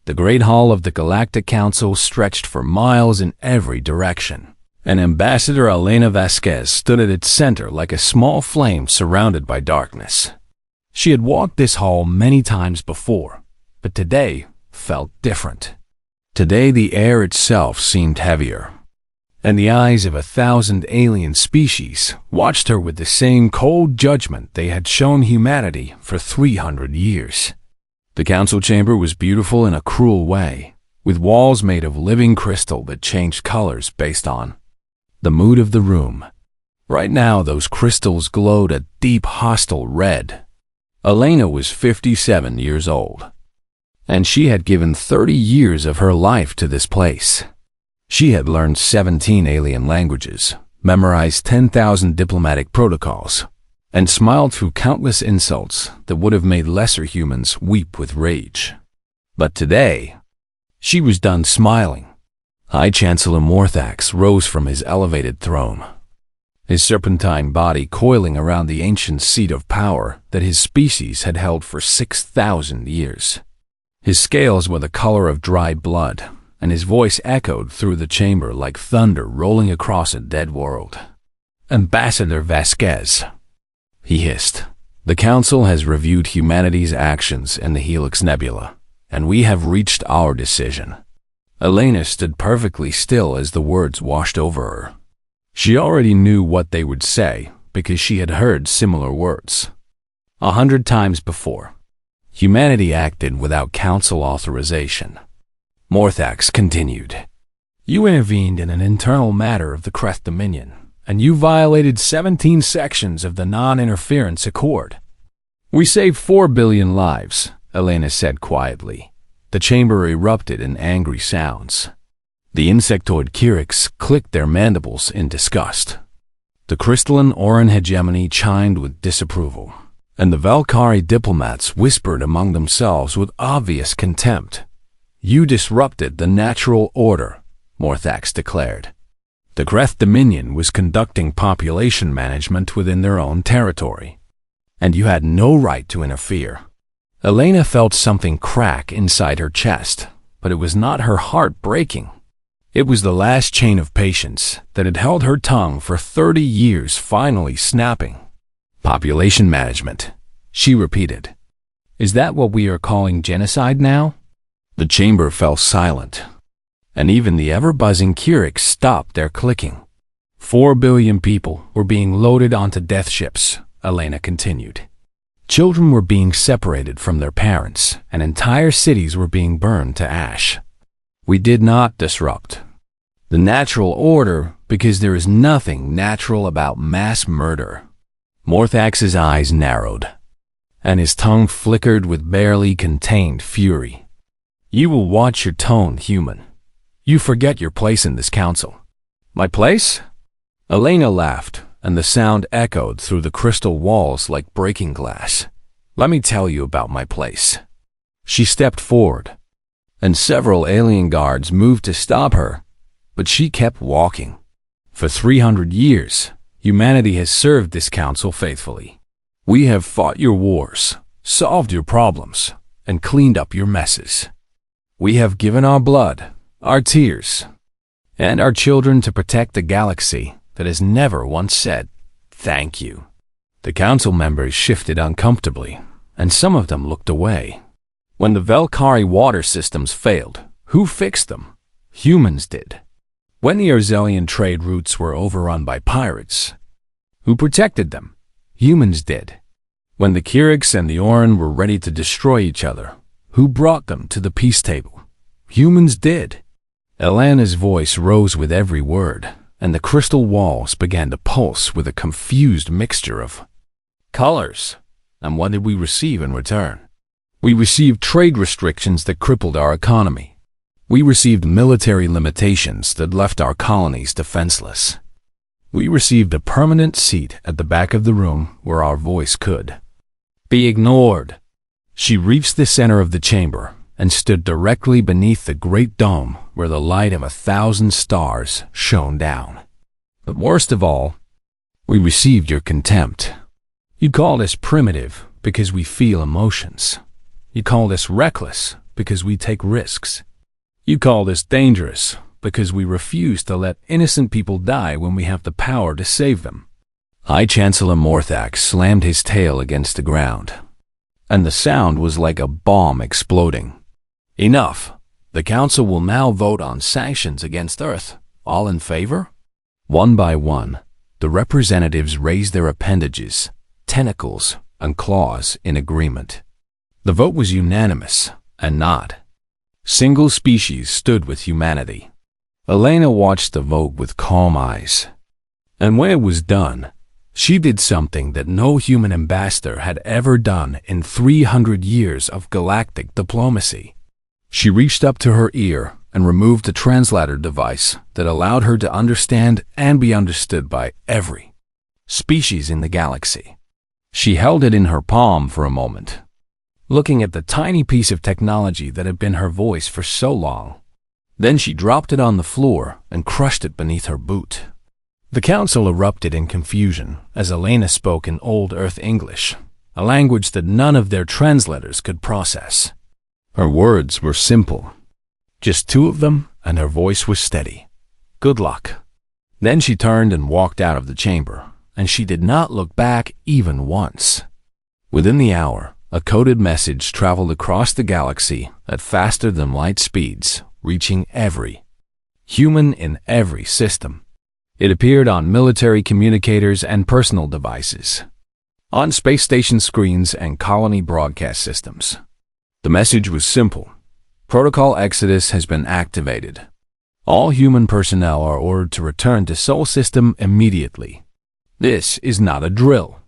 The great hall of the Galactic Council stretched for miles in every direction, and Ambassador Elena Vasquez stood at its center like a small flame surrounded by darkness. She had walked this hall many times before, but today felt different. Today the air itself seemed heavier, and the eyes of 1,000 alien species watched her with the same cold judgment they had shown humanity for 300 years. The council chamber was beautiful in a cruel way, with walls made of living crystal that changed colors based on the mood of the room. Right now, those crystals glowed a deep, hostile red. Elena was 57 years old, and she had given 30 years of her life to this place. She had learned 17 alien languages, memorized 10,000 diplomatic protocols, and smiled through countless insults that would have made lesser humans weep with rage. But today, she was done smiling. High Chancellor Morthax rose from his elevated throne, his serpentine body coiling around the ancient seat of power that his species had held for 6,000 years. His scales were the color of dried blood, and his voice echoed through the chamber like thunder rolling across a dead world. "Ambassador Vasquez," he hissed, "the Council has reviewed humanity's actions in the Helix Nebula, and we have reached our decision." Elena stood perfectly still as the words washed over her. She already knew what they would say because she had heard similar words 100 times before. Humanity acted without Council authorization. Morthax continued, "You intervened in an internal matter of the Creth Dominion, and you violated 17 sections of the Non-Interference Accord." "We saved 4 billion lives," Elena said quietly. The chamber erupted in angry sounds. The insectoid Kyrix clicked their mandibles in disgust. The crystalline Oran hegemony chimed with disapproval, and the Valkyrie diplomats whispered among themselves with obvious contempt. "You disrupted the natural order," Morthax declared. The Creth Dominion was conducting population management within their own territory, and you had no right to interfere. Elena felt something crack inside her chest, but it was not her heart breaking. It was the last chain of patience that had held her tongue for 30 years finally snapping. "Population management," she repeated. "Is that what we are calling genocide now?" The chamber fell silent, and even the ever-buzzing Kyrix stopped their clicking. 4 billion people were being loaded onto death ships, Elena continued. Children were being separated from their parents, and entire cities were being burned to ash. We did not disrupt the natural order because there is nothing natural about mass murder. Morthax's eyes narrowed, and his tongue flickered with barely contained fury. "You will watch your tone, human. You forget your place in this council." "My place?" Elena laughed, and the sound echoed through the crystal walls like breaking glass. "Let me tell you about my place." She stepped forward, and several alien guards moved to stop her, but she kept walking. For 300 years, humanity has served this council faithfully. We have fought your wars, solved your problems, and cleaned up your messes. We have given our blood, our tears, and our children to protect the galaxy that has never once said, "Thank you." The council members shifted uncomfortably, and some of them looked away. When the Valkyrie water systems failed, who fixed them? Humans did. When the Arzelian trade routes were overrun by pirates, who protected them? Humans did. When the Kyrix and the Oran were ready to destroy each other, who brought them to the peace table? Humans did. Elena's voice rose with every word, and the crystal walls began to pulse with a confused mixture of colors. And what did we receive in return? We received trade restrictions that crippled our economy. We received military limitations that left our colonies defenseless. We received a permanent seat at the back of the room where our voice could be ignored. She reached the center of the chamber and stood directly beneath the great dome where the light of 1,000 stars shone down. But worst of all, we received your contempt. You called us primitive because we feel emotions. You called us reckless because we take risks. You call this dangerous because we refuse to let innocent people die when we have the power to save them." High Chancellor Morthax slammed his tail against the ground, and the sound was like a bomb exploding. "Enough. The Council will now vote on sanctions against Earth. All in favor?" One by one, the representatives raised their appendages, tentacles, and claws in agreement. The vote was unanimous, and not single species stood with humanity. Elena watched the vote with calm eyes. And when it was done, she did something that no human ambassador had ever done in 300 years of galactic diplomacy. She reached up to her ear and removed the translator device that allowed her to understand and be understood by every species in the galaxy. She held it in her palm for a moment, looking at the tiny piece of technology that had been her voice for so long. Then she dropped it on the floor and crushed it beneath her boot. The council erupted in confusion as Elena spoke in Old Earth English, a language that none of their translators could process. Her words were simple. Just two of them, and her voice was steady. "Good luck." Then she turned and walked out of the chamber, and she did not look back even once. Within the hour, a coded message traveled across the galaxy at faster than light speeds, reaching every human in every system. It appeared on military communicators and personal devices, on space station screens and colony broadcast systems. The message was simple. Protocol Exodus has been activated. All human personnel are ordered to return to Sol System immediately. This is not a drill.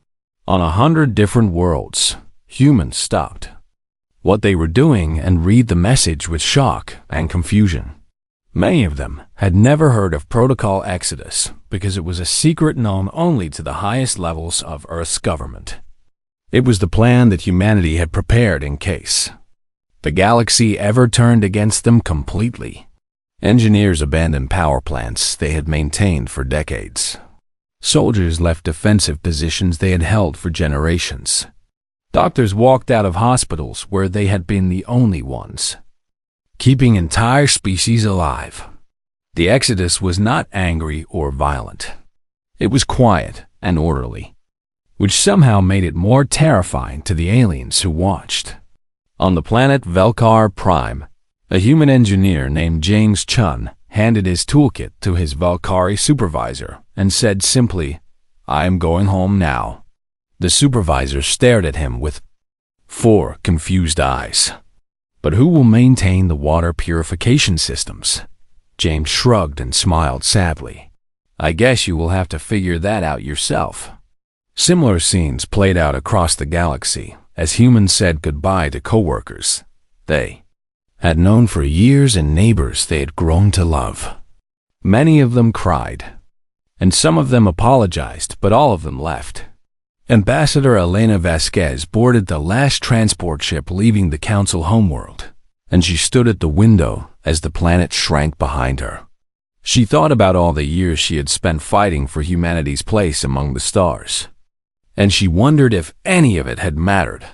On 100 different worlds, humans stopped what they were doing and read the message with shock and confusion. Many of them had never heard of Protocol Exodus because it was a secret known only to the highest levels of Earth's government. It was the plan that humanity had prepared in case the galaxy ever turned against them completely. Engineers abandoned power plants they had maintained for decades. Soldiers left defensive positions they had held for generations. Doctors walked out of hospitals where they had been the only ones, keeping entire species alive. The Exodus was not angry or violent. It was quiet and orderly, which somehow made it more terrifying to the aliens who watched. On the planet Velkar Prime, a human engineer named James Chun handed his toolkit to his Velkari supervisor and said simply, "I am going home now." The supervisor stared at him with 4 confused eyes. "But who will maintain the water purification systems?" James shrugged and smiled sadly. "I guess you will have to figure that out yourself." Similar scenes played out across the galaxy as humans said goodbye to coworkers they had known for years and neighbors they had grown to love. Many of them cried, and some of them apologized, but all of them left. Ambassador Elena Vasquez boarded the last transport ship leaving the Council homeworld, and she stood at the window as the planet shrank behind her. She thought about all the years she had spent fighting for humanity's place among the stars, and she wondered if any of it had mattered.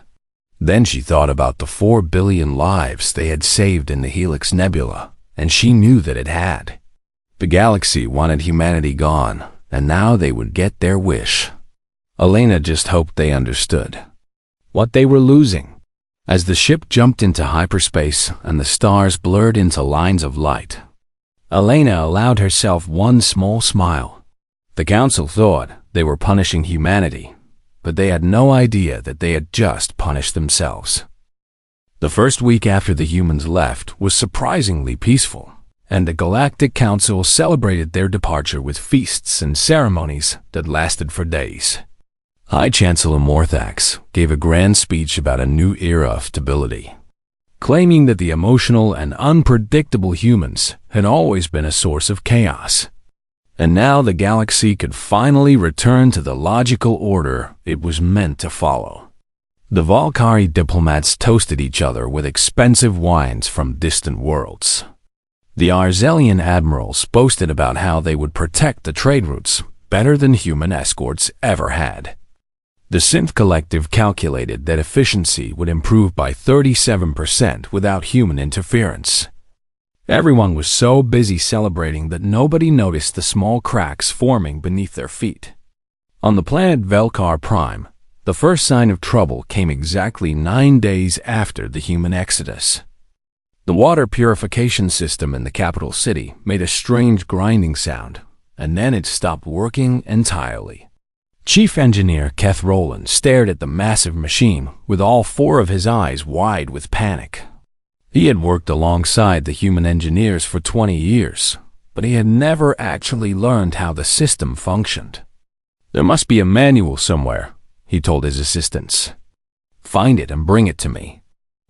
Then she thought about the 4 billion lives they had saved in the Helix Nebula, and she knew that it had. The galaxy wanted humanity gone, and now they would get their wish. Elena just hoped they understood what they were losing. As the ship jumped into hyperspace and the stars blurred into lines of light, Elena allowed herself one small smile. The Council thought they were punishing humanity, but they had no idea that they had just punished themselves. The first week after the humans left was surprisingly peaceful, and the Galactic Council celebrated their departure with feasts and ceremonies that lasted for days. High Chancellor Morthax gave a grand speech about a new era of stability, claiming that the emotional and unpredictable humans had always been a source of chaos. And now the galaxy could finally return to the logical order it was meant to follow. The Valkyrie diplomats toasted each other with expensive wines from distant worlds. The Arzelian admirals boasted about how they would protect the trade routes better than human escorts ever had. The synth collective calculated that efficiency would improve by 37% without human interference. Everyone was so busy celebrating that nobody noticed the small cracks forming beneath their feet. On the planet Velkar Prime, the first sign of trouble came exactly 9 days after the human exodus. The water purification system in the capital city made a strange grinding sound, and then it stopped working entirely. Chief Engineer Keth Rowland stared at the massive machine with all 4 of his eyes wide with panic. He had worked alongside the human engineers for 20 years, but he had never actually learned how the system functioned. "There must be a manual somewhere," he told his assistants. "Find it and bring it to me."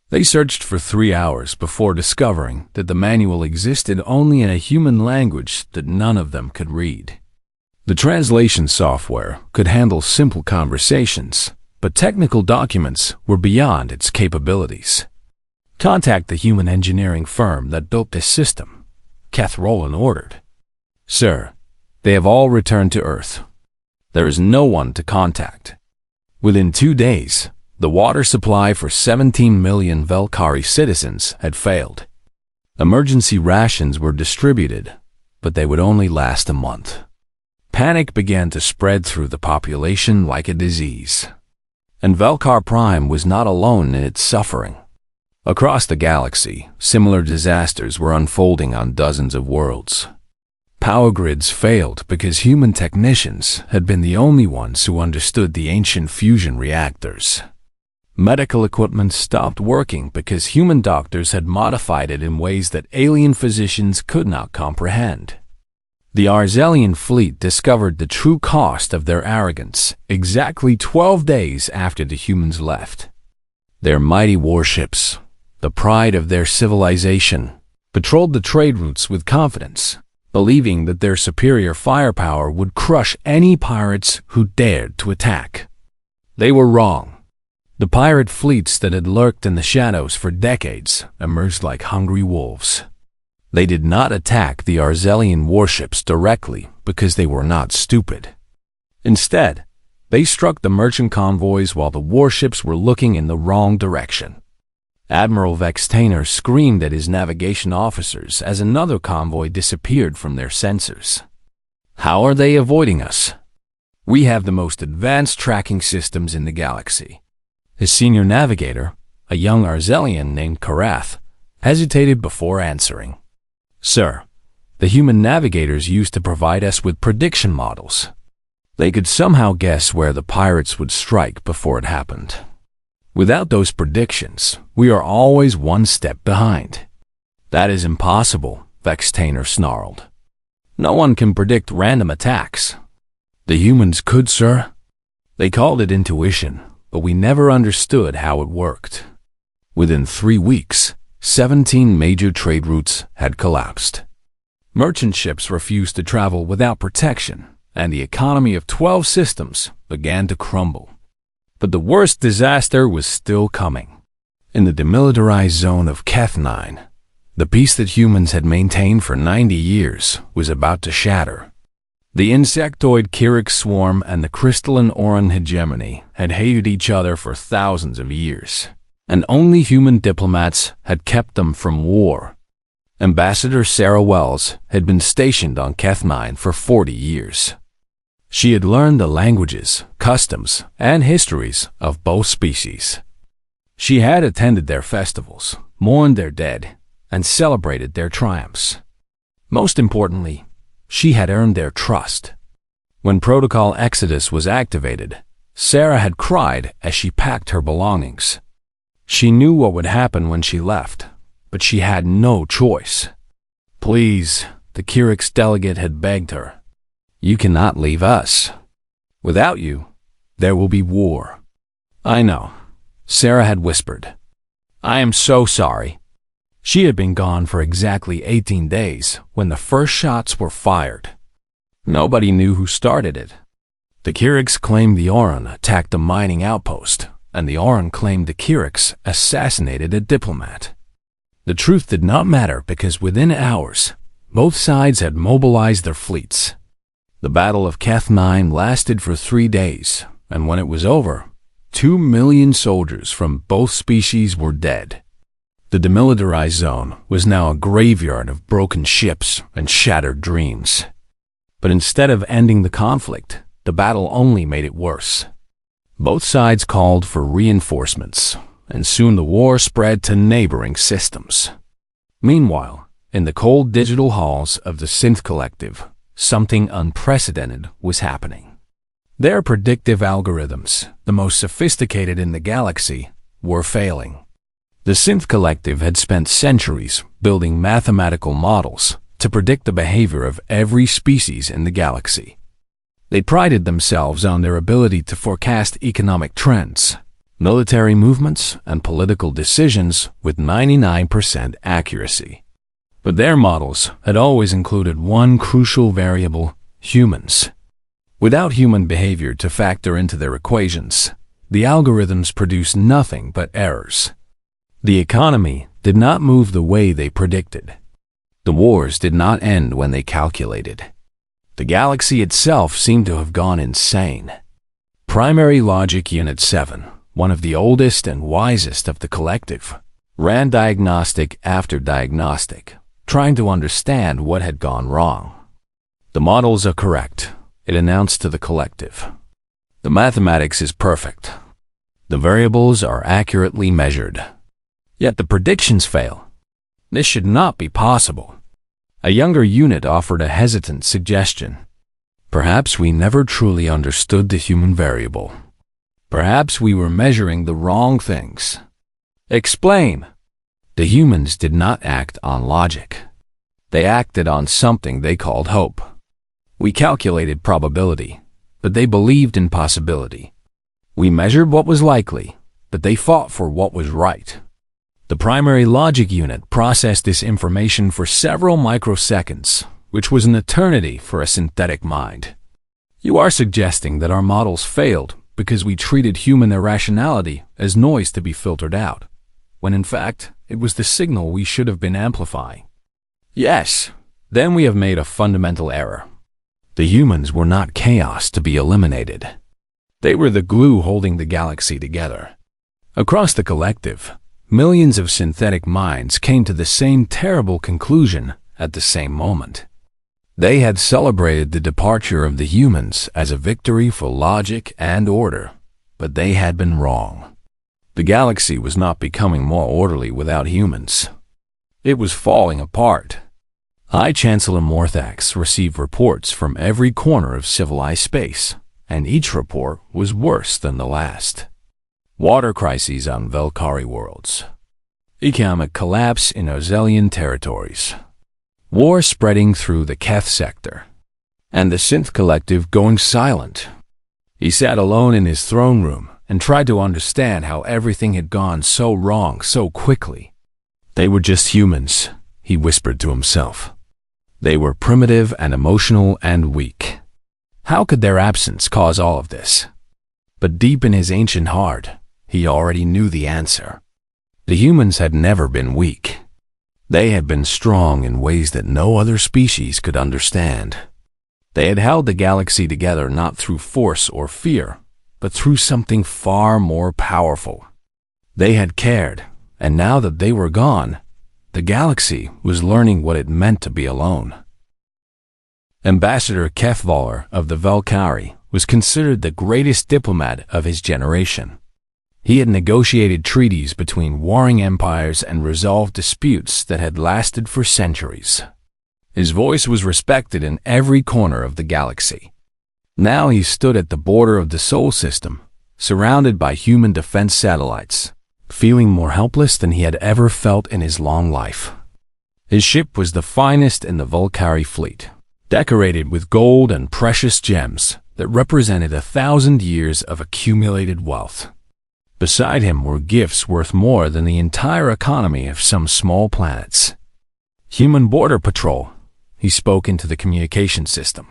They searched for 3 hours before discovering that the manual existed only in a human language that none of them could read. The translation software could handle simple conversations, but technical documents were beyond its capabilities. "Contact the human engineering firm that built this system," Keth Rowland ordered. "Sir, they have all returned to Earth. There is no one to contact." Within 2 days, the water supply for 17 million Velkari citizens had failed. Emergency rations were distributed, but they would only last a month. Panic began to spread through the population like a disease. And Velkar Prime was not alone in its suffering. Across the galaxy, similar disasters were unfolding on dozens of worlds. Power grids failed because human technicians had been the only ones who understood the ancient fusion reactors. Medical equipment stopped working because human doctors had modified it in ways that alien physicians could not comprehend. The Arzelian fleet discovered the true cost of their arrogance exactly 12 days after the humans left. Their mighty warships, the pride of their civilization, patrolled the trade routes with confidence, believing that their superior firepower would crush any pirates who dared to attack. They were wrong. The pirate fleets that had lurked in the shadows for decades emerged like hungry wolves. They did not attack the Arzelian warships directly because they were not stupid. Instead, they struck the merchant convoys while the warships were looking in the wrong direction. Admiral Vextainer screamed at his navigation officers as another convoy disappeared from their sensors. "How are they avoiding us? We have the most advanced tracking systems in the galaxy." His senior navigator, a young Arzelian named Karath, hesitated before answering. "Sir, the human navigators used to provide us with prediction models. They could somehow guess where the pirates would strike before it happened. Without those predictions, we are always one step behind." "That is impossible," Vextainer snarled. "No one can predict random attacks." "The humans could, sir. They called it intuition, but we never understood how it worked." Within 3 weeks, 17 major trade routes had collapsed. Merchant ships refused to travel without protection, and the economy of 12 systems began to crumble. But the worst disaster was still coming. In the demilitarized zone of Keth-9, the peace that humans had maintained for 90 years was about to shatter. The insectoid Kyrix swarm and the crystalline Oran hegemony had hated each other for thousands of years, and only human diplomats had kept them from war. Ambassador Sarah Wells had been stationed on Keth-9 for 40 years. She had learned the languages, customs, and histories of both species. She had attended their festivals, mourned their dead, and celebrated their triumphs. Most importantly, she had earned their trust. When Protocol Exodus was activated, Sarah had cried as she packed her belongings. She knew what would happen when she left, but she had no choice. "Please," the Kyrix delegate had begged her. "You cannot leave us. Without you, there will be war." "I know," Sarah had whispered. "I am so sorry." She had been gone for exactly 18 days when the first shots were fired. Nobody knew who started it. The Kyrix claimed the Oran attacked a mining outpost, and the Oran claimed the Kyrix assassinated a diplomat. The truth did not matter because within hours, both sides had mobilized their fleets. The Battle of Keth-9 lasted for 3 days, and when it was over, 2 million soldiers from both species were dead. The demilitarized zone was now a graveyard of broken ships and shattered dreams. But instead of ending the conflict, the battle only made it worse. Both sides called for reinforcements, and soon the war spread to neighboring systems. Meanwhile, in the cold digital halls of the Synth Collective, something unprecedented was happening. Their predictive algorithms, the most sophisticated in the galaxy, were failing. The Synth Collective had spent centuries building mathematical models to predict the behavior of every species in the galaxy. They prided themselves on their ability to forecast economic trends, military movements, and political decisions with 99% accuracy. But their models had always included one crucial variable: humans. Without human behavior to factor into their equations, the algorithms produced nothing but errors. The economy did not move the way they predicted. The wars did not end when they calculated. The galaxy itself seemed to have gone insane. Primary Logic Unit 7, one of the oldest and wisest of the collective, ran diagnostic after diagnostic, trying to understand what had gone wrong. "The models are correct," it announced to the collective. "The mathematics is perfect. The variables are accurately measured. Yet the predictions fail. This should not be possible." A younger unit offered a hesitant suggestion. "Perhaps we never truly understood the human variable. Perhaps we were measuring the wrong things." "Explain." The humans did not act on logic. They acted on something they called hope. "We calculated probability, but they believed in possibility. We measured what was likely, but they fought for what was right." The primary logic unit processed this information for several microseconds, which was an eternity for a synthetic mind. "You are suggesting that our models failed because we treated human irrationality as noise to be filtered out, when in fact it was the signal we should have been amplifying." "Yes, then we have made a fundamental error. The humans were not chaos to be eliminated. They were the glue holding the galaxy together." Across the collective, millions of synthetic minds came to the same terrible conclusion at the same moment. They had celebrated the departure of the humans as a victory for logic and order, but they had been wrong. The galaxy was not becoming more orderly without humans. It was falling apart. High Chancellor Morthax received reports from every corner of civilized space, and each report was worse than the last. Water crises on Velkari worlds. Economic collapse in Ozelian territories. War spreading through the Keth sector. And the Synth Collective going silent. He sat alone in his throne room and tried to understand how everything had gone so wrong so quickly. "They were just humans," he whispered to himself. "They were primitive and emotional and weak. How could their absence cause all of this?" But deep in his ancient heart, he already knew the answer. The humans had never been weak. They had been strong in ways that no other species could understand. They had held the galaxy together not through force or fear, but through something far more powerful. They had cared, and now that they were gone, the galaxy was learning what it meant to be alone. Ambassador Kefvalar of the Velkari was considered the greatest diplomat of his generation. He had negotiated treaties between warring empires and resolved disputes that had lasted for centuries. His voice was respected in every corner of the galaxy. Now he stood at the border of the Sol system, surrounded by human defense satellites, feeling more helpless than he had ever felt in his long life. His ship was the finest in the Velkari fleet, decorated with gold and precious gems that represented 1,000 years of accumulated wealth. Beside him were gifts worth more than the entire economy of some small planets. "Human Border Patrol," he spoke into the communication system.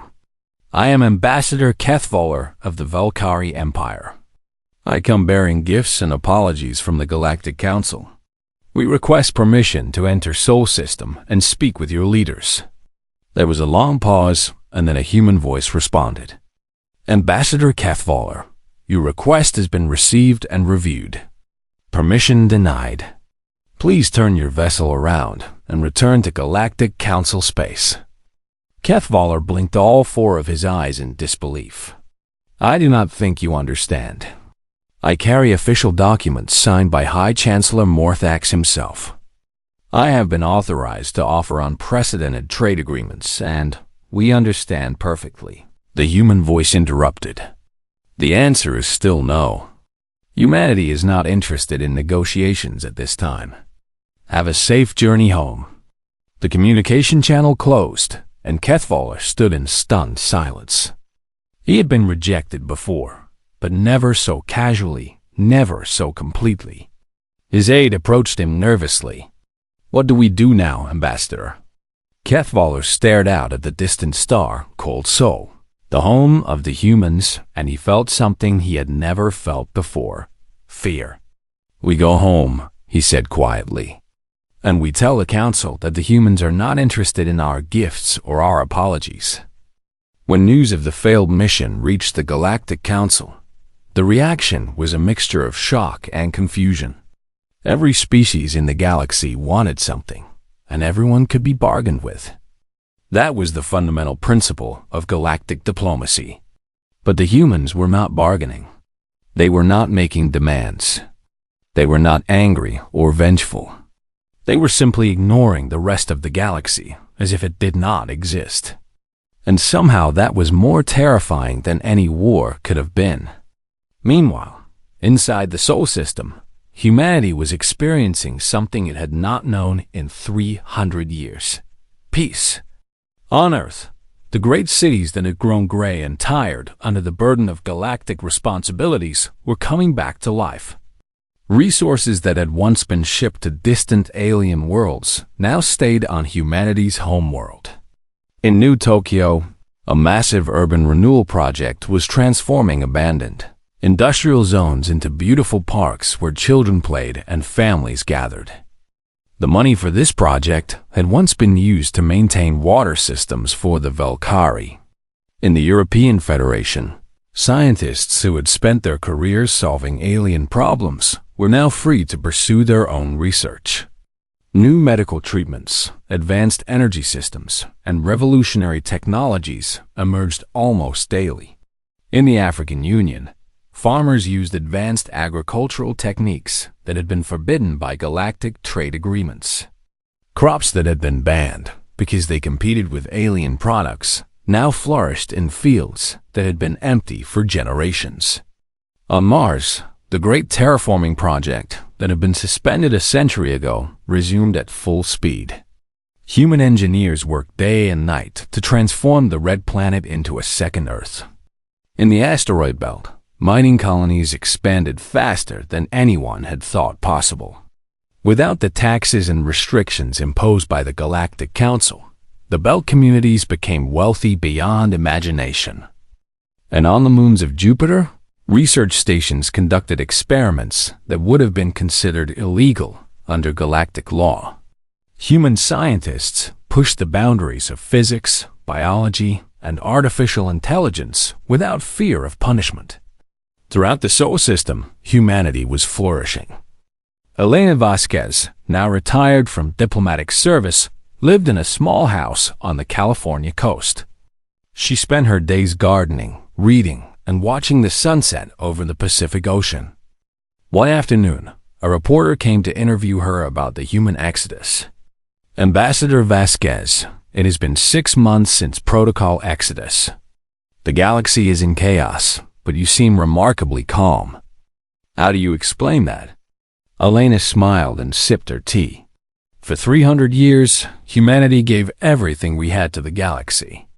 "I am Ambassador Kefvalar of the Velkari Empire. I come bearing gifts and apologies from the Galactic Council. We request permission to enter Sol System and speak with your leaders." There was a long pause, and then a human voice responded. "Ambassador Kefvalar, Your request has been received and reviewed. Permission denied. Please turn your vessel around and return to Galactic Council space. Kethvalar blinked all four of his eyes in disbelief. I do not think you understand. I carry official documents signed by High Chancellor Morthax himself. I have been authorized to offer unprecedented trade agreements, and we understand perfectly. The human voice interrupted. The answer is still no. Humanity is not interested in negotiations at this time. Have a safe journey home. The communication channel closed, and Kethvalar stood in stunned silence. He had been rejected before, but never so casually, never so completely. His aide approached him nervously. What do we do now, Ambassador? Kethvalar stared out at the distant star, Cold Sol, the home of the humans, and he felt something he had never felt before: fear. We go home, he said quietly. And we tell the Council that the humans are not interested in our gifts or our apologies. When news of the failed mission reached the Galactic Council, the reaction was a mixture of shock and confusion. Every species in the galaxy wanted something, and everyone could be bargained with. That was the fundamental principle of galactic diplomacy. But the humans were not bargaining. They were not making demands. They were not angry or vengeful. They were simply ignoring the rest of the galaxy as if it did not exist. And somehow that was more terrifying than any war could have been. Meanwhile, inside the Sol system, humanity was experiencing something it had not known in 300 years: peace. On Earth, the great cities that had grown gray and tired under the burden of galactic responsibilities were coming back to life. Resources that had once been shipped to distant alien worlds now stayed on humanity's homeworld. In New Tokyo, a massive urban renewal project was transforming abandoned industrial zones into beautiful parks where children played and families gathered. The money for this project had once been used to maintain water systems for the Velkari. In the European Federation, scientists who had spent their careers solving alien problems were now free to pursue their own research. New medical treatments, advanced energy systems, and revolutionary technologies emerged almost daily. In the African Union, farmers used advanced agricultural techniques that had been forbidden by galactic trade agreements. Crops that had been banned because they competed with alien products now flourished in fields that had been empty for generations. On Mars, the great terraforming project that had been suspended a century ago resumed at full speed. Human engineers worked day and night to transform the red planet into a second Earth. In the asteroid belt, mining colonies expanded faster than anyone had thought possible. Without the taxes and restrictions imposed by the Galactic Council, the belt communities became wealthy beyond imagination. And on the moons of Jupiter, research stations conducted experiments that would have been considered illegal under galactic law. Human scientists pushed the boundaries of physics, biology, and artificial intelligence without fear of punishment. Throughout the Sol system, humanity was flourishing. Elena Vasquez, now retired from diplomatic service, lived in a small house on the California coast. She spent her days gardening, reading, and watching the sunset over the Pacific Ocean. One afternoon, a reporter came to interview her about the human exodus. Ambassador Vasquez, it has been 6 months since Protocol Exodus. The galaxy is in chaos, but you seem remarkably calm. How do you explain that? Elena smiled and sipped her tea. For 300 years, humanity gave everything we had to the galaxy.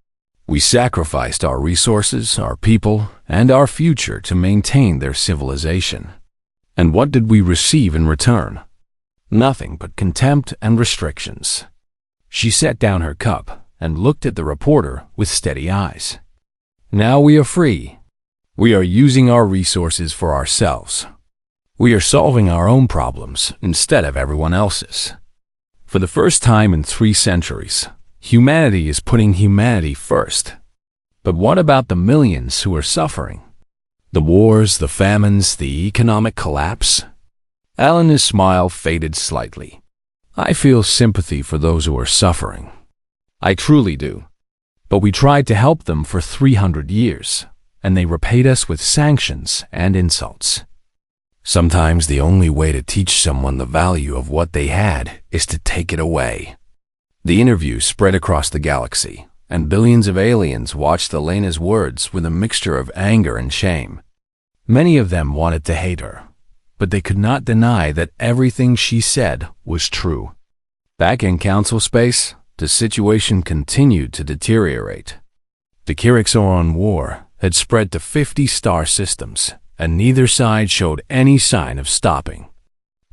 We sacrificed our resources, our people, and our future to maintain their civilization. And what did we receive in return? Nothing but contempt and restrictions. She set down her cup and looked at the reporter with steady eyes. Now we are free. We are using our resources for ourselves. We are solving our own problems instead of everyone else's. For the first time in 3 centuries, humanity is putting humanity first. But what about the millions who are suffering? The wars, the famines, the economic collapse. Elena's smile faded slightly. I feel sympathy for those who are suffering. I truly do. But we tried to help them for 300 years, and they repaid us with sanctions and insults. Sometimes the only way to teach someone the value of what they had is to take it away. The interview spread across the galaxy, and billions of aliens watched Elena's words with a mixture of anger and shame. Many of them wanted to hate her, but they could not deny that everything she said was true. Back in Council space, the situation continued to deteriorate. The HFY War had spread to 50 star systems, and neither side showed any sign of stopping.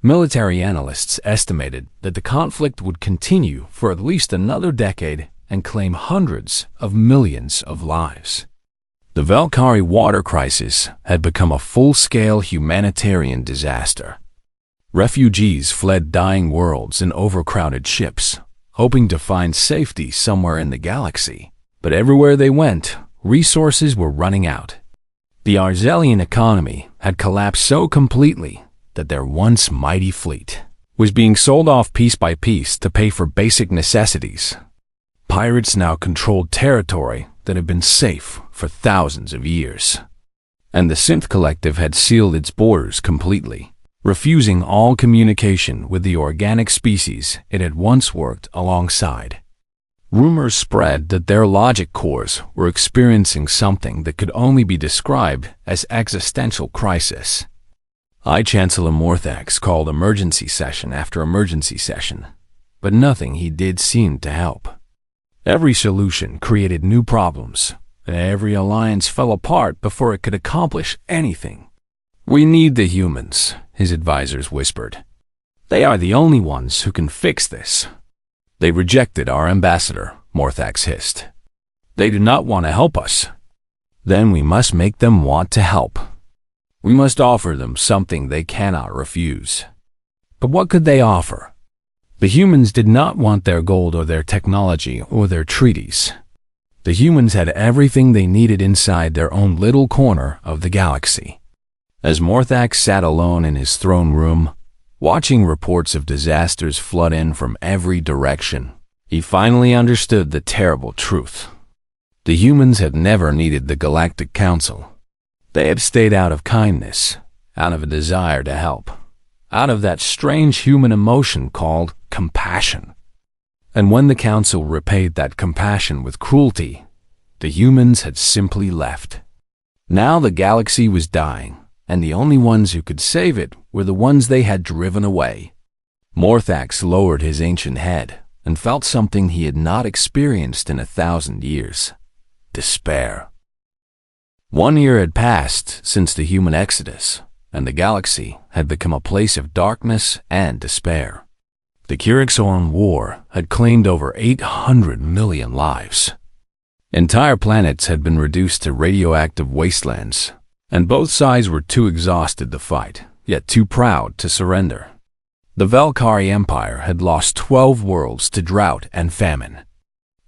Military analysts estimated that the conflict would continue for at least another decade and claim hundreds of millions of lives. The Valkyrie water crisis had become a full-scale humanitarian disaster. Refugees fled dying worlds in overcrowded ships, hoping to find safety somewhere in the galaxy. But everywhere they went, resources were running out. The Arzelian economy had collapsed so completely that their once mighty fleet was being sold off piece by piece to pay for basic necessities. Pirates now controlled territory that had been safe for thousands of years. And the Synth Collective had sealed its borders completely, refusing all communication with the organic species it had once worked alongside. Rumors spread that their logic cores were experiencing something that could only be described as existential crisis. High Chancellor Morthax called emergency session after emergency session, but nothing he did seemed to help. Every solution created new problems, and every alliance fell apart before it could accomplish anything. "We need the humans," his advisors whispered. "They are the only ones who can fix this." "They rejected our ambassador," Morthax hissed. "They do not want to help us." "Then we must make them want to help. We must offer them something they cannot refuse." But what could they offer? The humans did not want their gold or their technology or their treaties. The humans had everything they needed inside their own little corner of the galaxy. As Morthax sat alone in his throne room, watching reports of disasters flood in from every direction, he finally understood the terrible truth. The humans had never needed the Galactic Council. They had stayed out of kindness, out of a desire to help, out of that strange human emotion called compassion. And when the Council repaid that compassion with cruelty, the humans had simply left. Now the galaxy was dying, and the only ones who could save it were the ones they had driven away. Morthax lowered his ancient head and felt something he had not experienced in 1,000 years: despair. 1 year had passed since the human exodus, and the galaxy had become a place of darkness and despair. The HFY War had claimed over 800 million lives. Entire planets had been reduced to radioactive wastelands, and both sides were too exhausted to fight, yet too proud to surrender. The Valkyrie Empire had lost 12 worlds to drought and famine.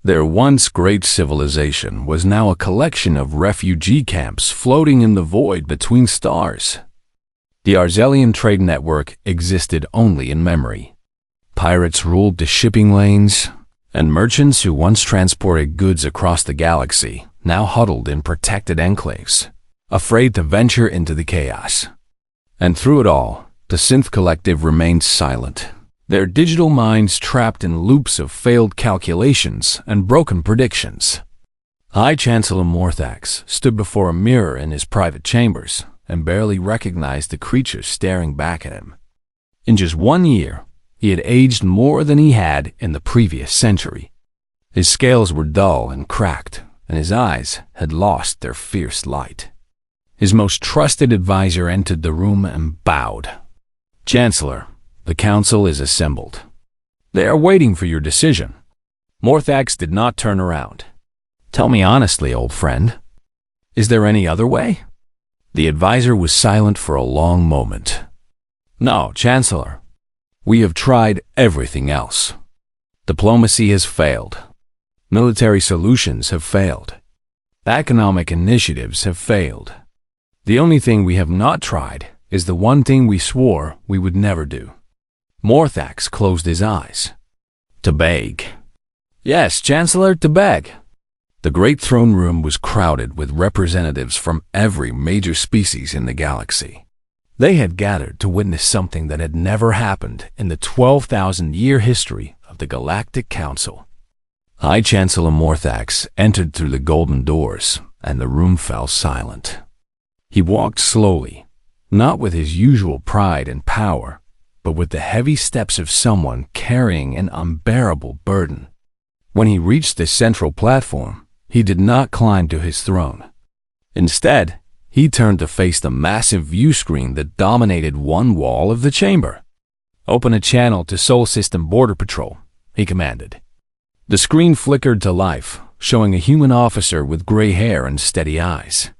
Their once great civilization was now a collection of refugee camps floating in the void between stars. The Arzelian trade network existed only in memory. Pirates ruled the shipping lanes, and merchants who once transported goods across the galaxy now huddled in protected enclaves, afraid to venture into the chaos. And through it all, the Synth Collective remained silent, their digital minds trapped in loops of failed calculations and broken predictions. High Chancellor Morthax stood before a mirror in his private chambers and barely recognized the creature staring back at him. In just 1 year, he had aged more than he had in the previous century. His scales were dull and cracked, and his eyes had lost their fierce light. His most trusted advisor entered the room and bowed. "Chancellor, the council is assembled. They are waiting for your decision." Morthax did not turn around. "Tell me honestly, old friend, is there any other way?" The advisor was silent for a long moment. "No, Chancellor. We have tried everything else. Diplomacy has failed. Military solutions have failed. Economic initiatives have failed. The only thing we have not tried is the one thing we swore we would never do. Morthax closed his eyes. To beg. Yes, Chancellor, to beg. The great throne room was crowded with representatives from every major species in the galaxy. They had gathered to witness something that had never happened in the 12,000-year history of the Galactic Council. High Chancellor Morthax entered through the golden doors, and the room fell silent. He walked slowly, not with his usual pride and power, but with the heavy steps of someone carrying an unbearable burden. When he reached the central platform, he did not climb to his throne. Instead, he turned to face the massive view screen that dominated one wall of the chamber. Open a channel to Sol System Border Patrol, he commanded. The screen flickered to life, showing a human officer with gray hair and steady eyes.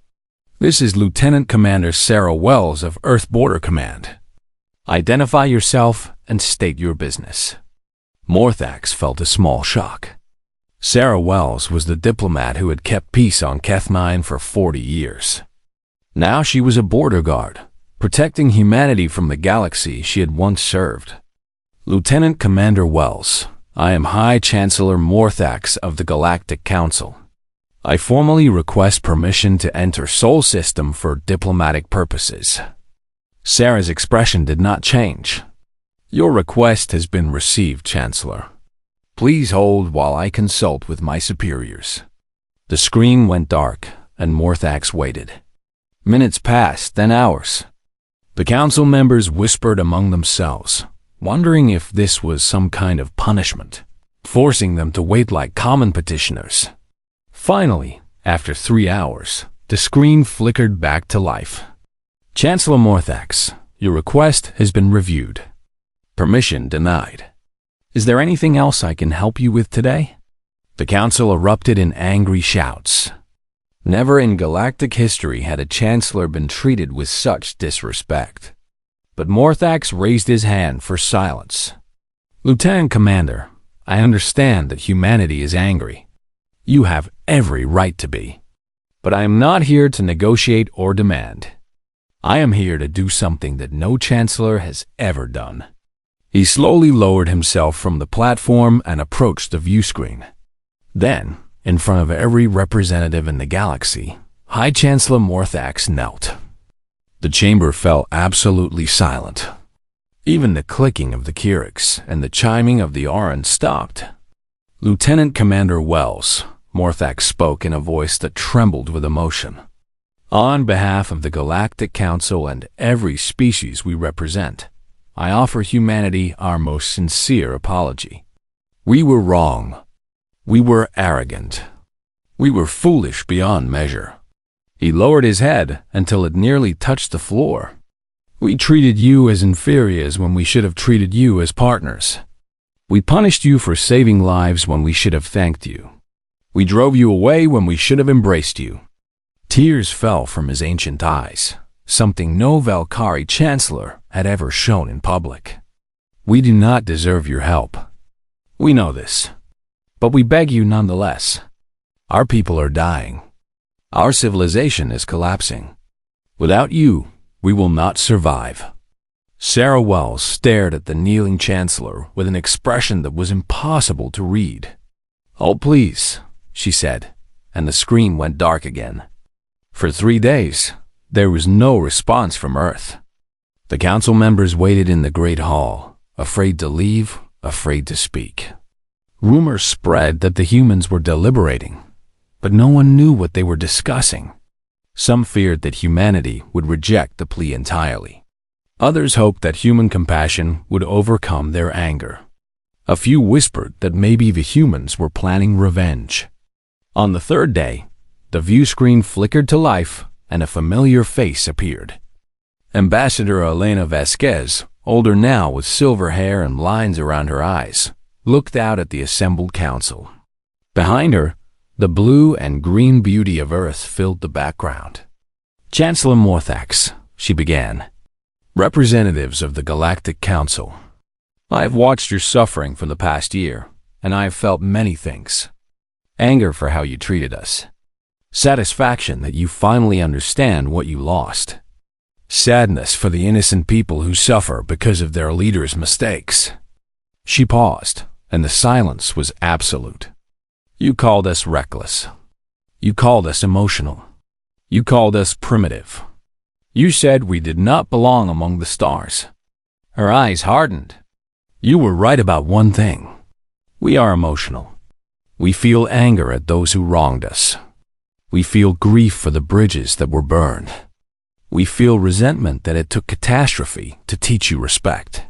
This is Lieutenant Commander Sarah Wells of Earth Border Command. Identify yourself and state your business. Morthax felt a small shock. Sarah Wells was the diplomat who had kept peace on Keth-9 for 40 years. Now she was a border guard, protecting humanity from the galaxy she had once served. Lieutenant Commander Wells, I am High Chancellor Morthax of the Galactic Council. I formally request permission to enter Sol System for diplomatic purposes. Sarah's expression did not change. Your request has been received, Chancellor. Please hold while I consult with my superiors. The screen went dark, and Morthax waited. Minutes passed, then hours. The council members whispered among themselves, wondering if this was some kind of punishment, forcing them to wait like common petitioners. Finally, after 3 hours, the screen flickered back to life. Chancellor Morthax, your request has been reviewed. Permission denied. Is there anything else I can help you with today? The council erupted in angry shouts. Never in galactic history had a chancellor been treated with such disrespect. But Morthax raised his hand for silence. Lieutenant Commander, I understand that humanity is angry. You have every right to be. But I am not here to negotiate or demand. I am here to do something that no chancellor has ever done. He slowly lowered himself from the platform and approached the view screen. Then, in front of every representative in the galaxy, High Chancellor Morthax knelt. The chamber fell absolutely silent. Even the clicking of the Kyrix and the chiming of the Aurons stopped. Lieutenant Commander Wells, Morthax spoke in a voice that trembled with emotion. On behalf of the Galactic Council and every species we represent, I offer humanity our most sincere apology. We were wrong. We were arrogant. We were foolish beyond measure. He lowered his head until it nearly touched the floor. We treated you as inferiors when we should have treated you as partners. We punished you for saving lives when we should have thanked you. We drove you away when we should have embraced you. Tears fell from his ancient eyes, something no Valkyrie chancellor had ever shown in public. We do not deserve your help. We know this, but we beg you nonetheless. Our people are dying. Our civilization is collapsing. Without you, we will not survive. Sarah Wells stared at the kneeling chancellor with an expression that was impossible to read. Oh, please, she said, and the screen went dark again. For 3 days, there was no response from Earth. The council members waited in the great hall, afraid to leave, afraid to speak. Rumors spread that the humans were deliberating, but no one knew what they were discussing. Some feared that humanity would reject the plea entirely. Others hoped that human compassion would overcome their anger. A few whispered that maybe the humans were planning revenge. On the 3rd day, the view screen flickered to life and a familiar face appeared. Ambassador Elena Vasquez, older now with silver hair and lines around her eyes, looked out at the assembled council. Behind her, the blue and green beauty of Earth filled the background. Chancellor Morthax, she began. Representatives of the Galactic Council, I have watched your suffering for the past year, and I have felt many things. Anger for how you treated us. Satisfaction that you finally understand what you lost. Sadness for the innocent people who suffer because of their leader's mistakes. She paused, and the silence was absolute. You called us reckless. You called us emotional. You called us primitive. You said we did not belong among the stars. Her eyes hardened. You were right about one thing. We are emotional. We feel anger at those who wronged us. We feel grief for the bridges that were burned. We feel resentment that it took catastrophe to teach you respect.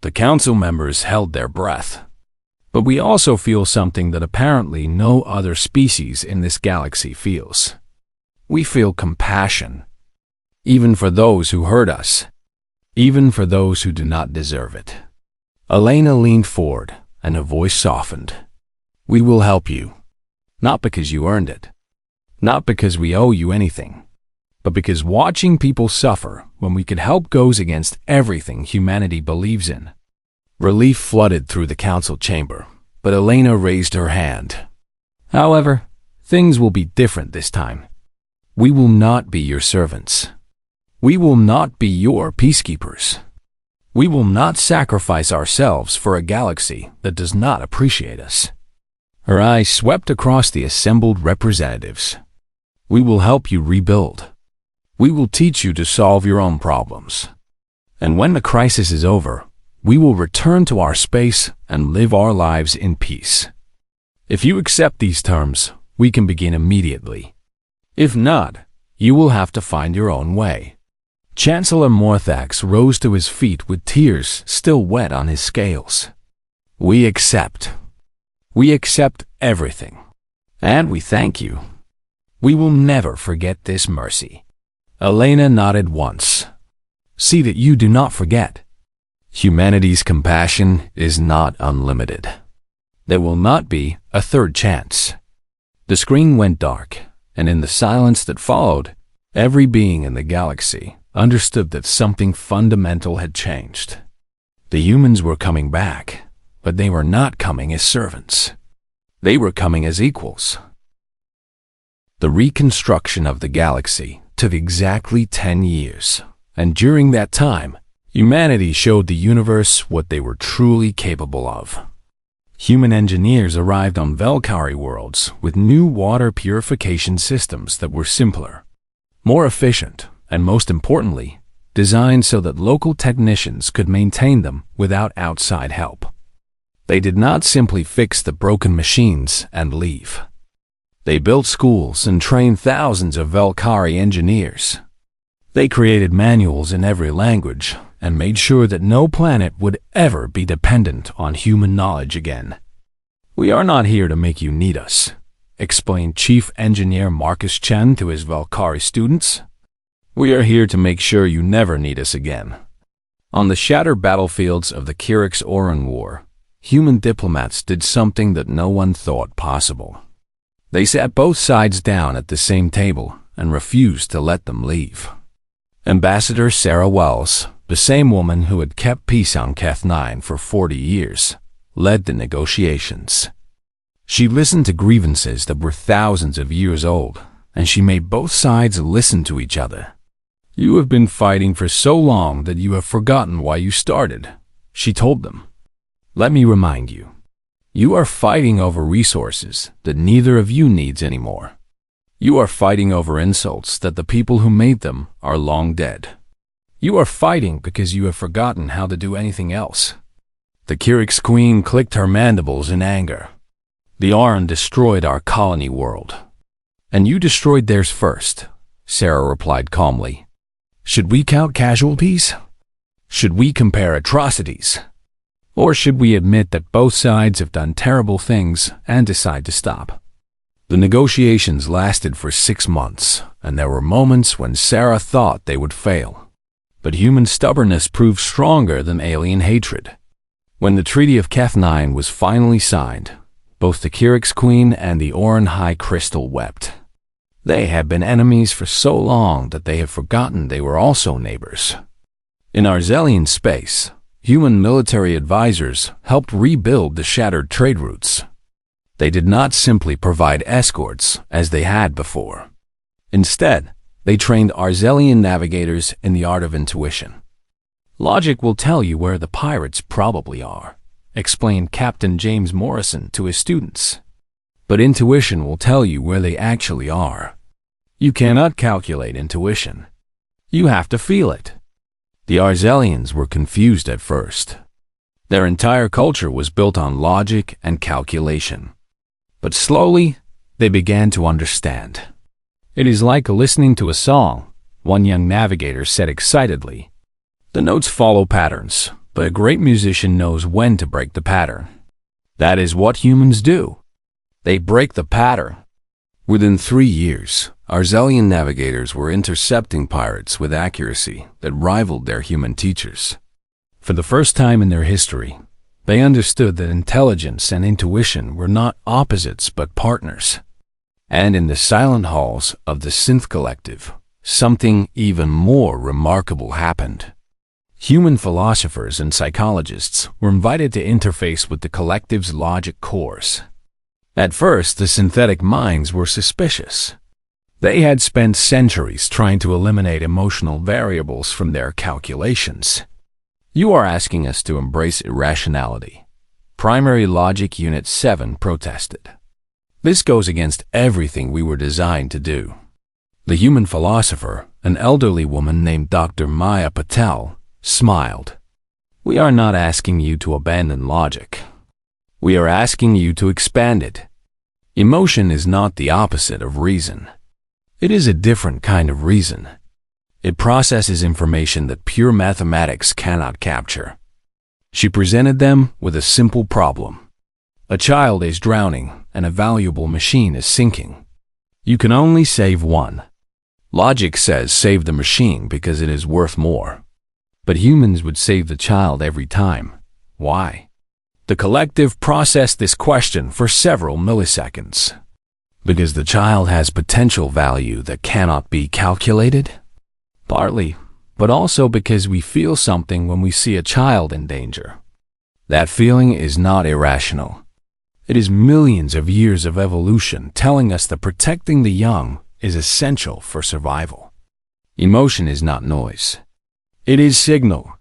The council members held their breath. But we also feel something that apparently no other species in this galaxy feels. We feel compassion, even for those who hurt us, even for those who do not deserve it. Elena leaned forward, and her voice softened. We will help you, not because you earned it, not because we owe you anything, but because watching people suffer when we could help goes against everything humanity believes in. Relief flooded through the council chamber, but Elena raised her hand. However, things will be different this time. We will not be your servants. We will not be your peacekeepers. We will not sacrifice ourselves for a galaxy that does not appreciate us. Her eyes swept across the assembled representatives. We will help you rebuild. We will teach you to solve your own problems. And when the crisis is over, we will return to our space and live our lives in peace. If you accept these terms, we can begin immediately. If not, you will have to find your own way. Chancellor Morthax rose to his feet with tears still wet on his scales. We accept. We accept everything. And we thank you. We will never forget this mercy. Elena nodded once. See that you do not forget. Humanity's compassion is not unlimited. There will not be a third chance. The screen went dark, and in the silence that followed, every being in the galaxy understood that something fundamental had changed. The humans were coming back, but they were not coming as servants. They were coming as equals. The reconstruction of the galaxy took exactly 10 years, and during that time, humanity showed the universe what they were truly capable of. Human engineers arrived on Velkari worlds with new water purification systems that were simpler, more efficient, and most importantly, designed so that local technicians could maintain them without outside help. They did not simply fix the broken machines and leave. They built schools and trained thousands of Velkari engineers. They created manuals in every language and made sure that no planet would ever be dependent on human knowledge again. We are not here to make you need us, explained Chief Engineer Marcus Chen to his Velkari students. We are here to make sure you never need us again. On the shattered battlefields of the Kyrix-Oran War, human diplomats did something that no one thought possible. They sat both sides down at the same table and refused to let them leave. Ambassador Sarah Wells, the same woman who had kept peace on Keth 9 for 40 years, led the negotiations. She listened to grievances that were thousands of years old, and she made both sides listen to each other. You have been fighting for so long that you have forgotten why you started, she told them. Let me remind you, you are fighting over resources that neither of you needs anymore. You are fighting over insults that the people who made them are long dead. You are fighting because you have forgotten how to do anything else. The Kyrix Queen clicked her mandibles in anger. The Aran destroyed our colony world. And you destroyed theirs first, Sarah replied calmly. Should we count casualties? Should we compare atrocities? Or should we admit that both sides have done terrible things and decide to stop? The negotiations lasted for 6 months, and there were moments when Sarah thought they would fail. But human stubbornness proved stronger than alien hatred. When the Treaty of Keth 9 was finally signed, both the Kyrix Queen and the Oran High Crystal wept. They had been enemies for so long that they had forgotten they were also neighbors. In Arzelian space, human military advisors helped rebuild the shattered trade routes. They did not simply provide escorts as they had before. Instead, they trained Arzelian navigators in the art of intuition. "Logic will tell you where the pirates probably are," explained Captain James Morrison to his students. "But intuition will tell you where they actually are. You cannot calculate intuition. You have to feel it." The Arzelians were confused at first. Their entire culture was built on logic and calculation. But slowly, they began to understand. "It is like listening to a song," one young navigator said excitedly. "The notes follow patterns, but a great musician knows when to break the pattern. That is what humans do. They break the pattern." Within 3 years, Arzelian navigators were intercepting pirates with accuracy that rivaled their human teachers. For the first time in their history, they understood that intelligence and intuition were not opposites but partners. And in the silent halls of the Synth Collective, something even more remarkable happened. Human philosophers and psychologists were invited to interface with the collective's logic cores. At first, the synthetic minds were suspicious. They had spent centuries trying to eliminate emotional variables from their calculations. "You are asking us to embrace irrationality," Primary Logic Unit 7 protested. "This goes against everything we were designed to do." The human philosopher, an elderly woman named Dr. Maya Patel, smiled. "We are not asking you to abandon logic. We are asking you to expand it. Emotion is not the opposite of reason. It is a different kind of reason. It processes information that pure mathematics cannot capture." She presented them with a simple problem. A child is drowning and a valuable machine is sinking. You can only save one. Logic says save the machine because it is worth more. But humans would save the child every time. Why? The collective processed this question for several milliseconds. Because the child has potential value that cannot be calculated? Partly, but also because we feel something when we see a child in danger. That feeling is not irrational. It is millions of years of evolution telling us that protecting the young is essential for survival. Emotion is not noise. It is signal.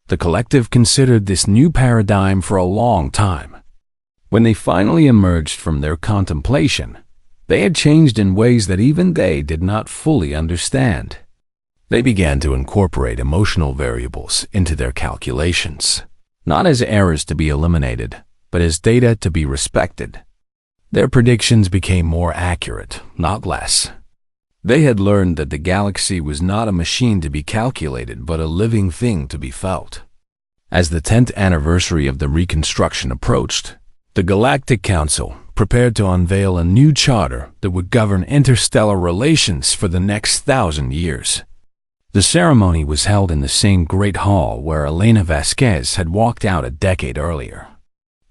The collective considered this new paradigm for a long time. When they finally emerged from their contemplation, they had changed in ways that even they did not fully understand. They began to incorporate emotional variables into their calculations, not as errors to be eliminated, but as data to be respected. Their predictions became more accurate, not less. They had learned that the galaxy was not a machine to be calculated, but a living thing to be felt. As the 10th anniversary of the reconstruction approached, the Galactic Council prepared to unveil a new charter that would govern interstellar relations for the next 1,000 years. The ceremony was held in the same great hall where Elena Vasquez had walked out a decade earlier.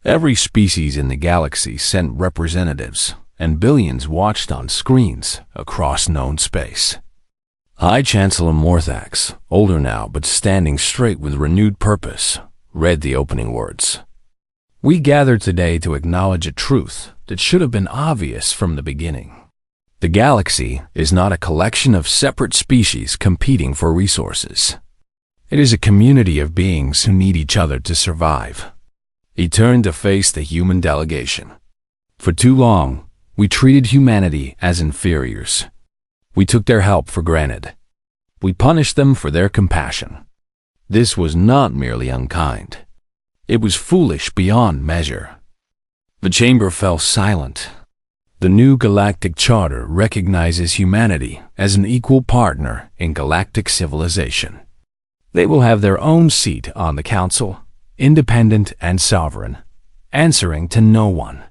Every species in the galaxy sent representatives, and billions watched on screens across known space. High Chancellor Morthax, older now but standing straight with renewed purpose, read the opening words. "We gather today to acknowledge a truth that should have been obvious from the beginning. The galaxy is not a collection of separate species competing for resources. It is a community of beings who need each other to survive." He turned to face the human delegation. "For too long, we treated humanity as inferiors. We took their help for granted. We punished them for their compassion. This was not merely unkind. It was foolish beyond measure." The chamber fell silent. The new Galactic Charter recognizes humanity as an equal partner in galactic civilization. They will have their own seat on the Council, independent and sovereign, answering to no one.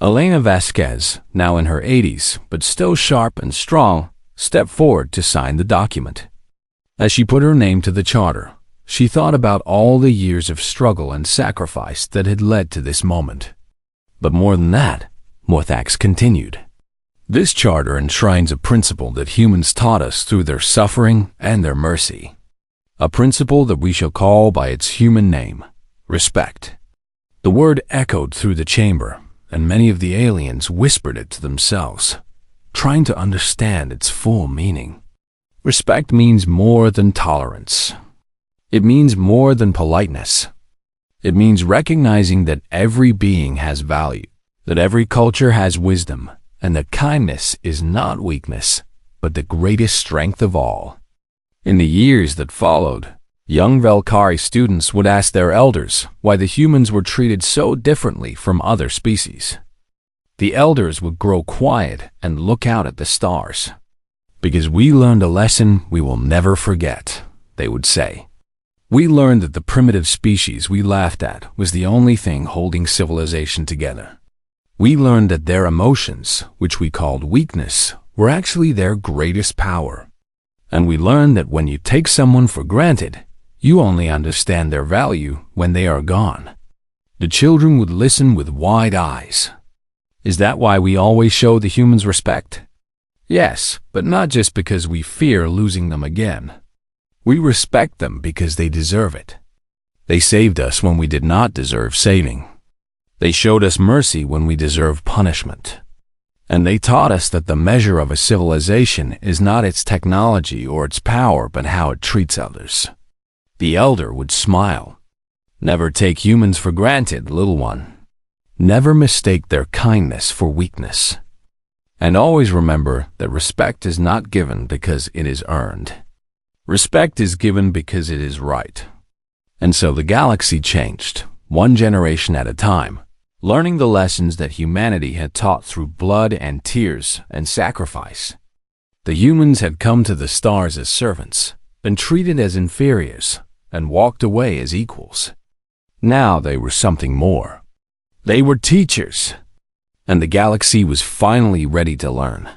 Elena Vasquez, now in her 80s but still sharp and strong, stepped forward to sign the document. As she put her name to the charter, she thought about all the years of struggle and sacrifice that had led to this moment. But more than that, Morthax continued. "This charter enshrines a principle that humans taught us through their suffering and their mercy. A principle that we shall call by its human name, respect." The word echoed through the chamber, and many of the aliens whispered it to themselves, trying to understand its full meaning. Respect means more than tolerance. It means more than politeness. It means recognizing that every being has value, that every culture has wisdom, and that kindness is not weakness, but the greatest strength of all. In the years that followed, young Velkari students would ask their elders why the humans were treated so differently from other species. The elders would grow quiet and look out at the stars. "Because we learned a lesson we will never forget," they would say. "We learned that the primitive species we laughed at was the only thing holding civilization together. We learned that their emotions, which we called weakness, were actually their greatest power. And we learned that when you take someone for granted, you only understand their value when they are gone." The children would listen with wide eyes. Is that why we always show the humans respect? Yes, but not just because we fear losing them again. We respect them because they deserve it. They saved us when we did not deserve saving. They showed us mercy when we deserved punishment. And they taught us that the measure of a civilization is not its technology or its power, but how it treats others. The elder would smile. "Never take humans for granted, little one. Never mistake their kindness for weakness. And always remember that respect is not given because it is earned. Respect is given because it is right." And so the galaxy changed, one generation at a time, learning the lessons that humanity had taught through blood and tears and sacrifice. The humans had come to the stars as servants, been treated as inferiors, and walked away as equals. Now they were something more. They were teachers, and the galaxy was finally ready to learn.